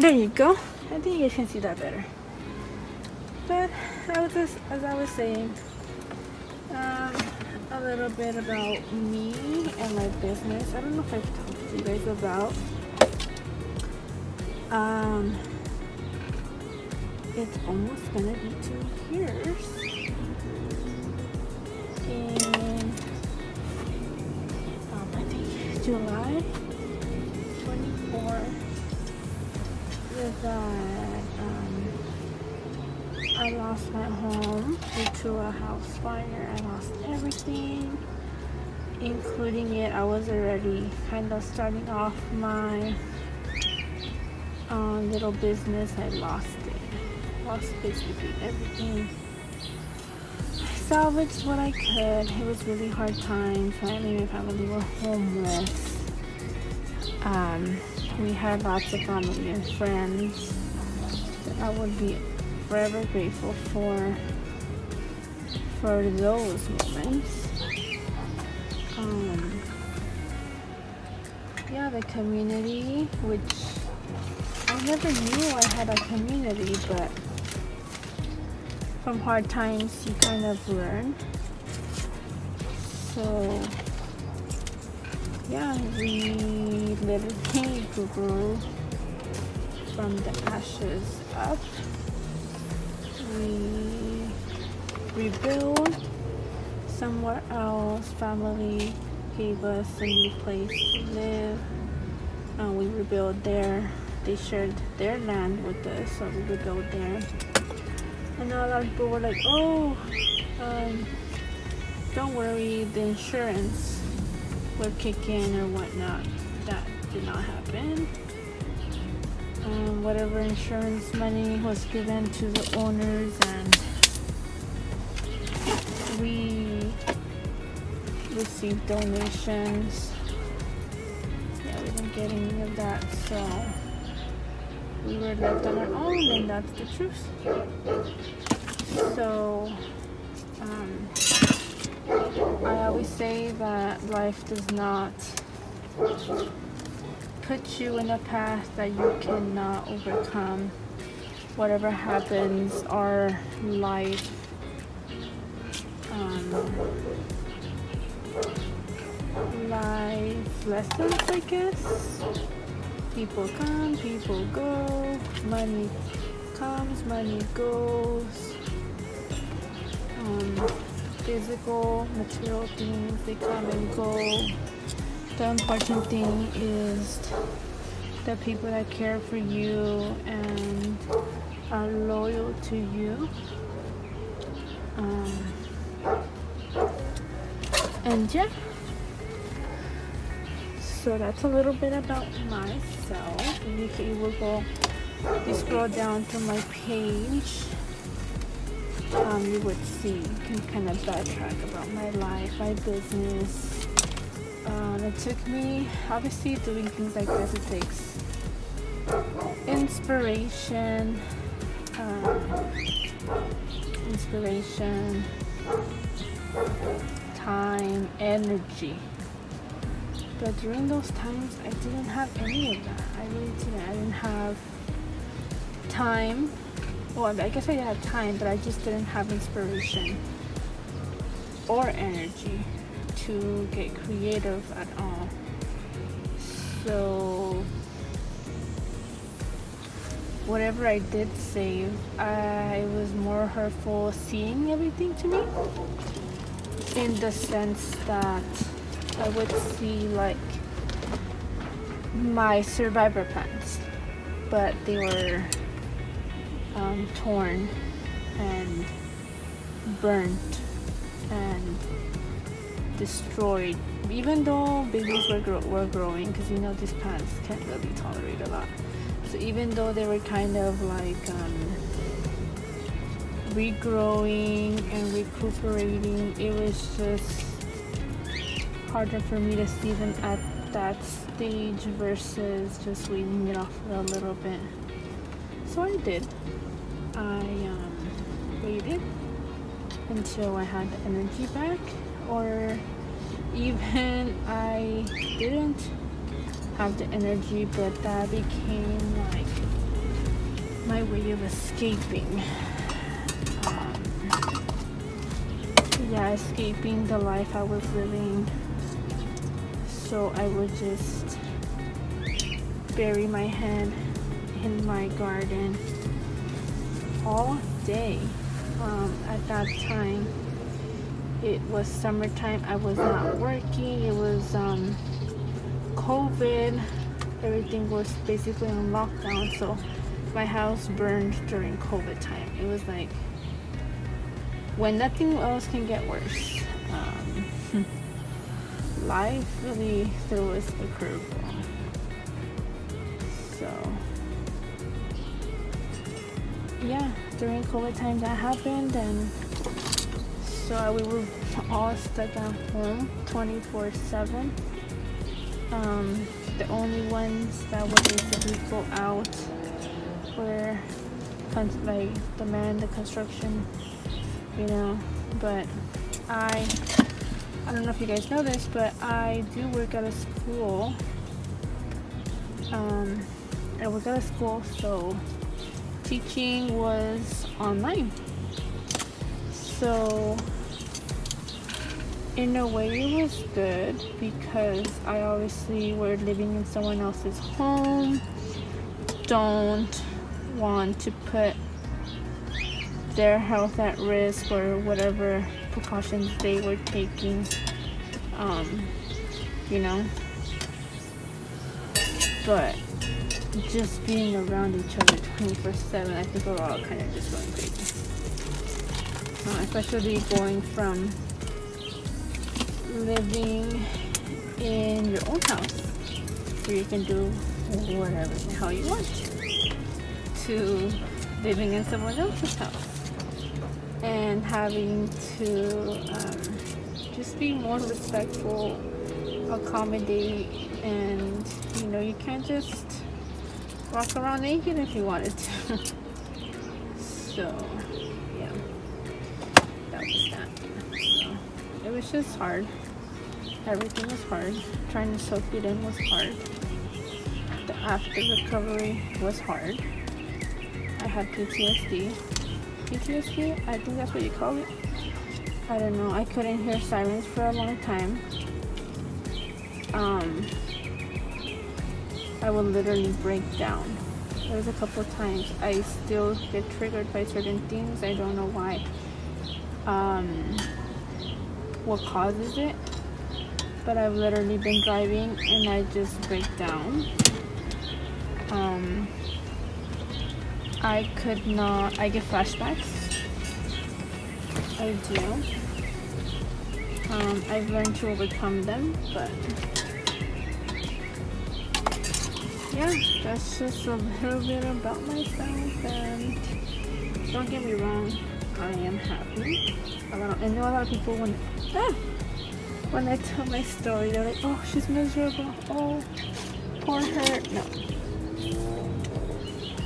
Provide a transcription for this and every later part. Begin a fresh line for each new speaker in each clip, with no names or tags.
There you go. I think you can see that better. But as I was saying, um, a little bit about me and my business. I don't know if I've talked to you guys about. Um, it's almost gonna be 2 years in I think July 24th that I lost my home due to a house fire. I lost everything, including it. I was already kind of starting off my little business. I lost it. Lost basically everything. I salvaged what I could. It was really hard times. Me and my family were homeless. We had lots of family and friends that I would be forever grateful for those moments. Yeah, the community, which I never knew I had a community, but from hard times you kind of learn. So yeah, we literally grew from the ashes up. We rebuilt somewhere else. Family gave us a new place to live. We rebuilt there. They shared their land with us, so we rebuilt there. And a lot of people were like, "Oh, don't worry, the insurance will kick in or whatnot." That did not happen. Whatever insurance money was given to the owners, and we received donations. Yeah, we didn't get any of that, so we were left on our own, and that's the truth. So I always say that life does not put you in a path that you cannot overcome. Whatever happens, our life lessons, I guess. People come, people go, money comes, money goes. Physical, material things, they come and go. The important thing is the people that care for you and are loyal to you. And yeah, so that's a little bit about myself. You will go, you scroll down to my page, you would see, you can kind of backtrack about my life, my business. It took me, obviously doing things like this, it takes inspiration, time, energy. But during those times, I didn't have any of that. I really didn't. I didn't have time. Well, I guess I did have time, but I just didn't have inspiration or energy to get creative at all. So whatever I did save, I was more hurtful seeing everything to me, in the sense that I would see like my survivor plans, but they were torn and burnt and destroyed, even though babies were growing, because you know these plants can't really tolerate a lot. So even though they were kind of like regrowing and recuperating, it was just harder for me to see them at that stage versus just weeding it off for a little bit. So I did. I waited until I had the energy back, or even I didn't have the energy, but that became like my way of escaping. Escaping the life I was living. So I would just bury my head in my garden all day. At that time, it was summertime. I was not working. It was COVID. Everything was basically on lockdown. So my house burned during COVID time. It was like when nothing else can get worse. Life really threw us a curveball. So yeah, during COVID time that happened, and so we were all stuck at home 24/7. The only ones that would basically go out were like the man, the construction, but I don't know if you guys know this, but I do work at a school. I work at a school, so teaching was online. So in a way it was good because I obviously were living in someone else's home. Don't want to put their health at risk or whatever precautions they were taking, but just being around each other 24/7, I think we're all kind of just going crazy, especially going from living in your own house where you can do whatever the hell you want to living in someone else's house and having to just be more respectful, accommodate, and you can't just walk around naked if you wanted to. So yeah, that was that. So it was just hard. Everything was hard. Trying to soak it in was hard. The after recovery was hard. I had PTSD. I think that's what you call it. I don't know. I couldn't hear silence for a long time. I would literally break down. There was a couple of times I still get triggered by certain things. I don't know why. What causes it? But I've literally been driving and I just break down. I get flashbacks. I do. I've learned to overcome them, but yeah, that's just a little bit about myself, and don't get me wrong, I am happy. I know a lot of people when I tell my story, they're like, oh, she's miserable, oh, poor her. No.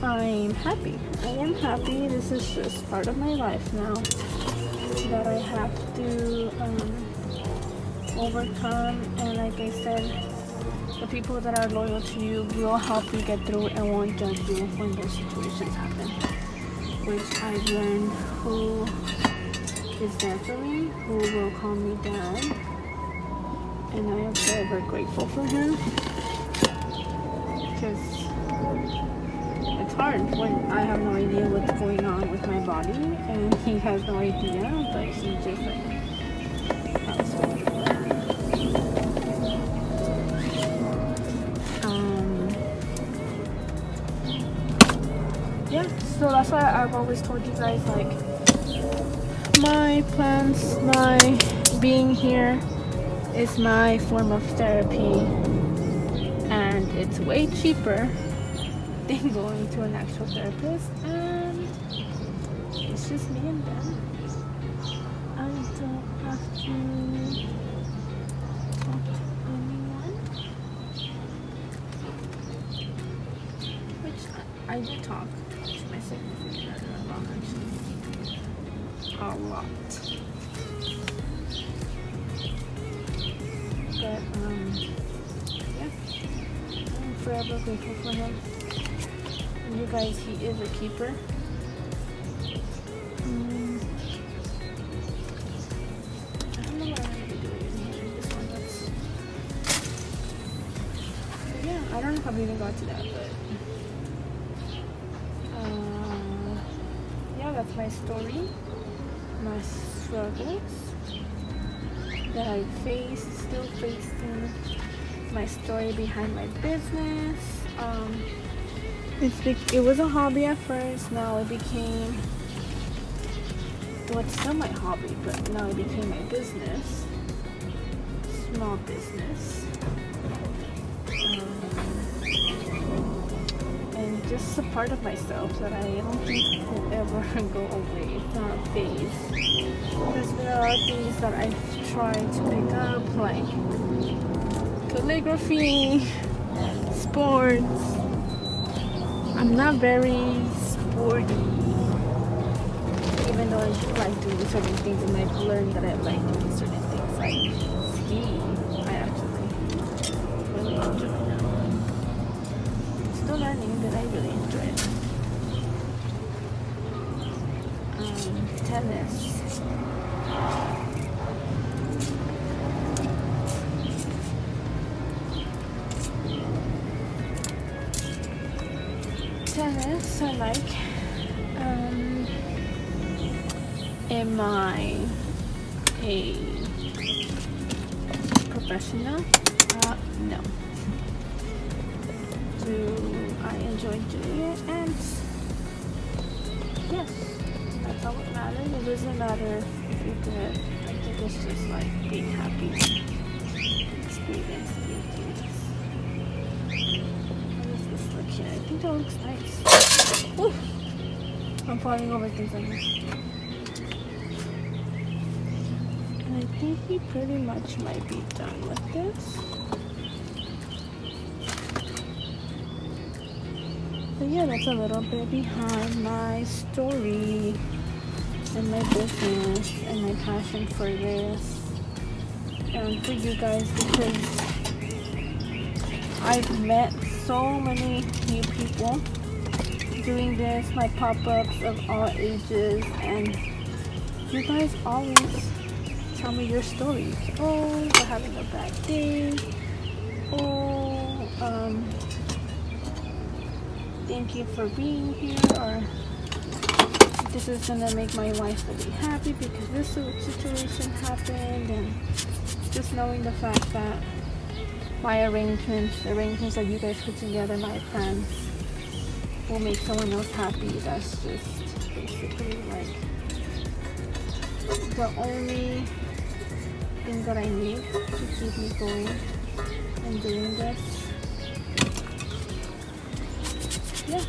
I'm happy. I am happy. This is just part of my life now that I have to overcome. And like I said, the people that are loyal to you will help you get through and won't judge you when those situations happen. Which I've learned who is there for me, who will calm me down. And I am forever grateful for him. Because it's hard when I have no idea what's going on with my body and he has no idea, but he just helps me. Yeah, so that's why I've always told you guys, like, my plans, my being here is my form of therapy, and it's way cheaper than going to an actual therapist, and it's just me and them. I don't have to talk to anyone, which I do talk to my significant other a lot, actually. A lot. But yeah, I'm forever grateful for him. And you guys, he is a keeper. I don't know what I'm gonna be doing here. This one, yeah, I don't know how we even got to that, but yeah, that's my story, my struggles that I faced, still facing, my story behind my business. It was a hobby at first. Now it became, well, it's still my hobby, but now it became my business, small business. And just a part of myself that I don't think will ever go away. It's not a phase. There's been a lot of things that I've tried to pick up, like calligraphy, sports. I'm not very sporty, even though I like doing certain things, and I've learned that I like doing certain things, like skiing. I actually really enjoy that. Still learning, but I really enjoy it. Tennis. Tennis, I like. Am I a professional? No. Do I enjoy doing it? And yes, that's all that matters. It doesn't matter if you're good. I think it's just like being happy, experiencing things. How does this look here? I think that looks nice. Ooh, I'm falling over things like this. And I think we pretty much might be done with this. But yeah, that's a little bit behind my story and my business and my passion for this. And for you guys, because I've met so many new people doing this, my pop-ups of all ages, and you guys always tell me your stories. Oh, we're having a bad day. Oh, thank you for being here, or this is gonna make my life really happy because this situation happened. And just knowing the fact that my arrangements that you guys put together, my plans, will make someone else happy. That's just basically like the only thing that I need to keep me going and doing this. Yeah.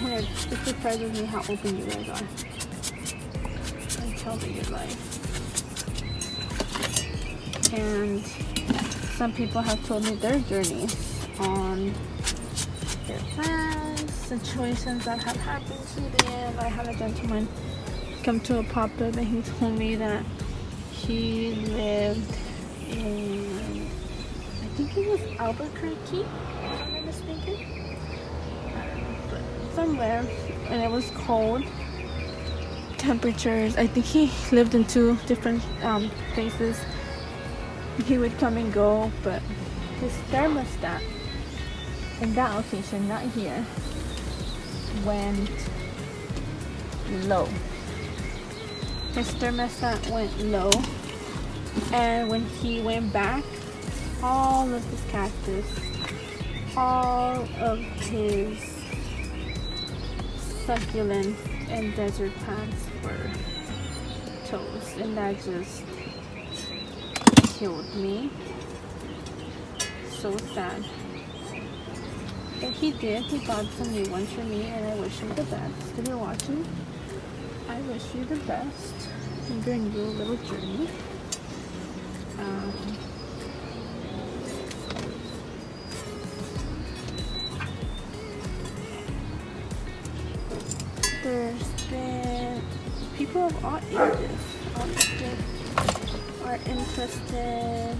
And it surprises me how open you guys are and tell me your life. And some people have told me their journeys on their plans, situations that have happened to them. I had a gentleman come to a pop-up and he told me that he lived in, I think it was Albuquerque, if I'm not mistaken, but somewhere, and it was cold temperatures. I think he lived in 2 different places. He would come and go, but his thermostat in that location, not here, went low. His thermostat went low, and when he went back, all of his cactus, all of his succulents and desert plants were toast, and that just killed me. So sad. But he bought some new ones for me, and I wish him the best. If you're watching, I wish you the best in your new little journey. There's been people of all ages are interested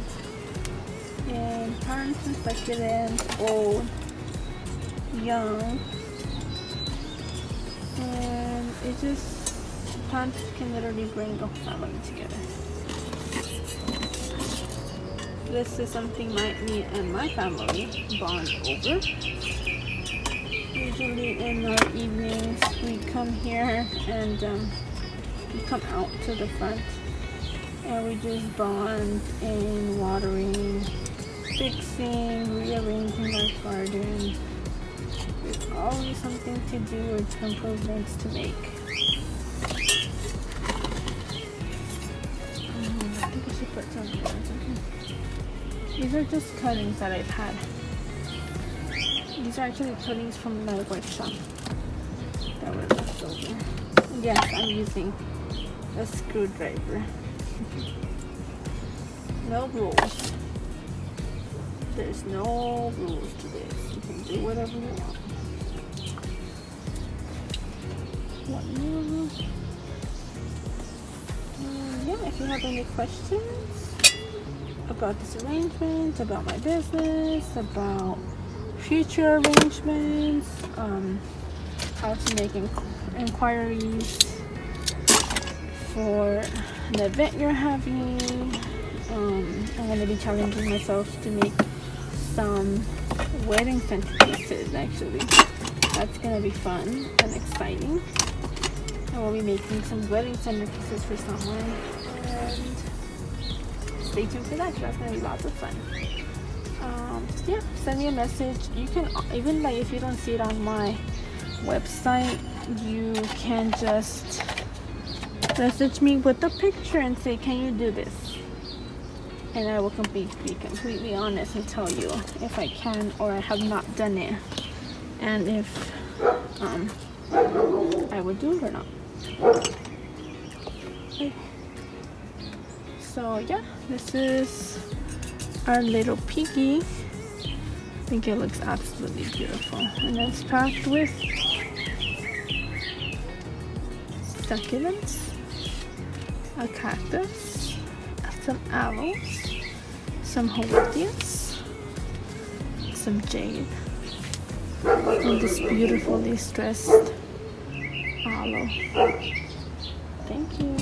in plants and succulents, old, young, and it just, plants can literally bring a family together. This is something me and my family bond over. Usually in our evenings we come here and we come out to the front and we just bond in watering, fixing, rearranging our garden. There's always something to do or improvements to make. I think I should put some here. Okay. These are just cuttings that I've had. These are actually cuttings from my workshop that were left over. Yes, I'm using a screwdriver. No rules. There's no rules to this. You can do whatever you want. One more. Yeah, if you have any questions about this arrangement, about my business, about future arrangements, how to make inquiries for an event you're having. I'm going to be challenging myself to make some wedding centerpieces actually. That's going to be fun and exciting. I will be making some wedding centerpieces for someone, and stay tuned for that. That's going to be lots of fun. Yeah, send me a message. You can even, like, if you don't see it on my website, you can just message me with a picture and say, can you do this? And I will be completely honest and tell you if I can or I have not done it, and if I would do it or not. Okay. So yeah, this is our little piggy. I think it looks absolutely beautiful, and it's packed with succulents, a cactus, some aloes, some hortensias, some jade, and this beautifully stressed aloe. Thank you.